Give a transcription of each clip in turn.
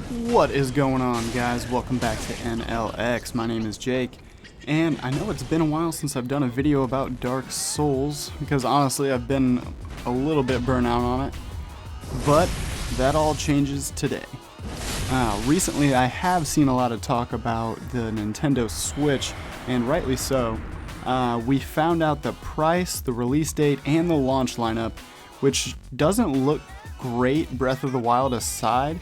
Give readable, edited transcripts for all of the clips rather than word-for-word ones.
What is going on, guys? Welcome back to NLX. My name is Jake, and I know it's been a while since I've done a video about Dark Souls, because honestly I've been a little bit burnt out on it, but that all changes today. Recently I have seen a lot of talk about the Nintendo Switch, and rightly so. We found out the price, the release date, and the launch lineup, which doesn't look great, Breath of the Wild aside,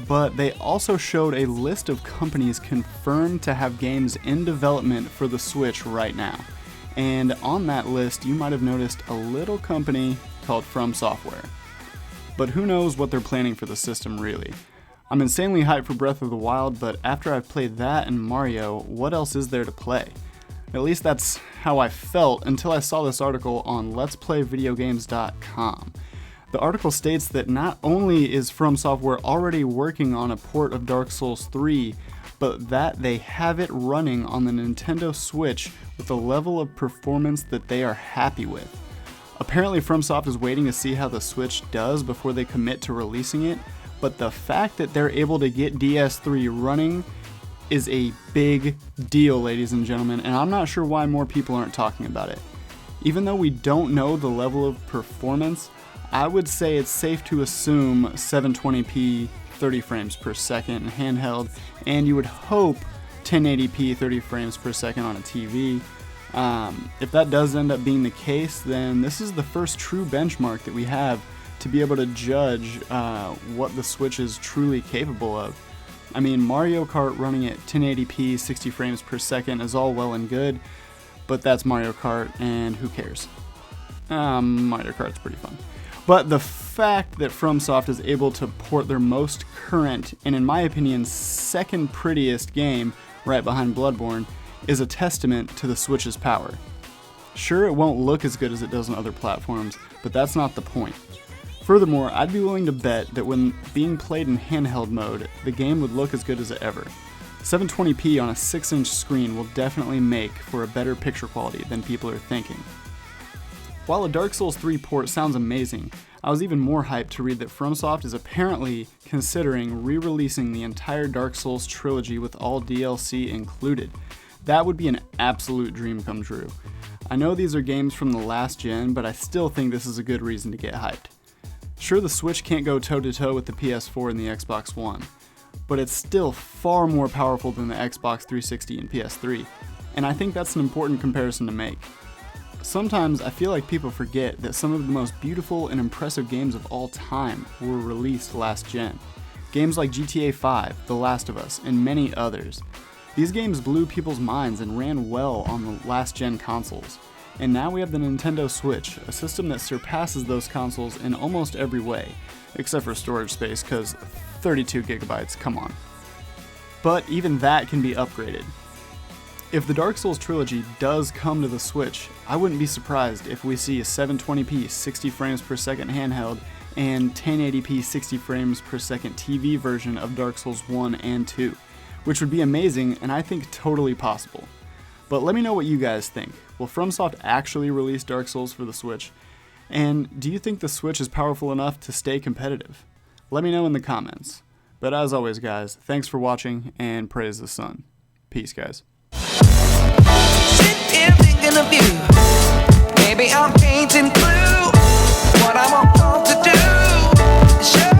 but they also showed a list of companies confirmed to have games in development for the Switch right now. And on that list, you might have noticed a little company called From Software. But who knows what they're planning for the system, really. I'm insanely hyped for Breath of the Wild, but after I've played that and Mario, what else is there to play? At least that's how I felt until I saw this article on letsplayvideogames.com. The article states that not only is From Software already working on a port of Dark Souls 3, but that they have it running on the Nintendo Switch with a level of performance that they are happy with. Apparently FromSoft is waiting to see how the Switch does before they commit to releasing it, but the fact that they're able to get DS3 running is a big deal, ladies and gentlemen, and I'm not sure why more people aren't talking about it. Even though we don't know the level of performance, I would say it's safe to assume 720p 30 frames per second handheld, and you would hope 1080p 30 frames per second on a TV. If that does end up being the case, then this is the first true benchmark that we have to be able to judge what the Switch is truly capable of. I mean, Mario Kart running at 1080p 60 frames per second is all well and good, but that's Mario Kart, and who cares? Mario Kart's pretty fun. But the fact that FromSoft is able to port their most current, and in my opinion, second prettiest game, right behind Bloodborne, is a testament to the Switch's power. Sure, it won't look as good as it does on other platforms, but that's not the point. Furthermore, I'd be willing to bet that when being played in handheld mode, the game would look as good as ever. 720p on a 6-inch screen will definitely make for a better picture quality than people are thinking. While a Dark Souls 3 port sounds amazing, I was even more hyped to read that FromSoft is apparently considering re-releasing the entire Dark Souls trilogy with all DLC included. That would be an absolute dream come true. I know these are games from the last gen, but I still think this is a good reason to get hyped. Sure, the Switch can't go toe-to-toe with the PS4 and the Xbox One, but it's still far more powerful than the Xbox 360 and PS3, and I think that's an important comparison to make. Sometimes I feel like people forget that some of the most beautiful and impressive games of all time were released last gen. Games like GTA 5, The Last of Us, and many others. These games blew people's minds and ran well on the last gen consoles. And now we have the Nintendo Switch, a system that surpasses those consoles in almost every way, except for storage space, cause 32 gigabytes, come on. But even that can be upgraded. If the Dark Souls trilogy does come to the Switch, I wouldn't be surprised if we see a 720p 60 frames per second handheld and 1080p 60 frames per second TV version of Dark Souls 1 and 2, which would be amazing and I think totally possible. But let me know what you guys think. Will FromSoft actually release Dark Souls for the Switch? And do you think the Switch is powerful enough to stay competitive? Let me know in the comments. But as always, guys, thanks for watching and praise the sun. Peace, guys. Sit here thinking of you. Maybe I'm painting blue. What I want to do. Show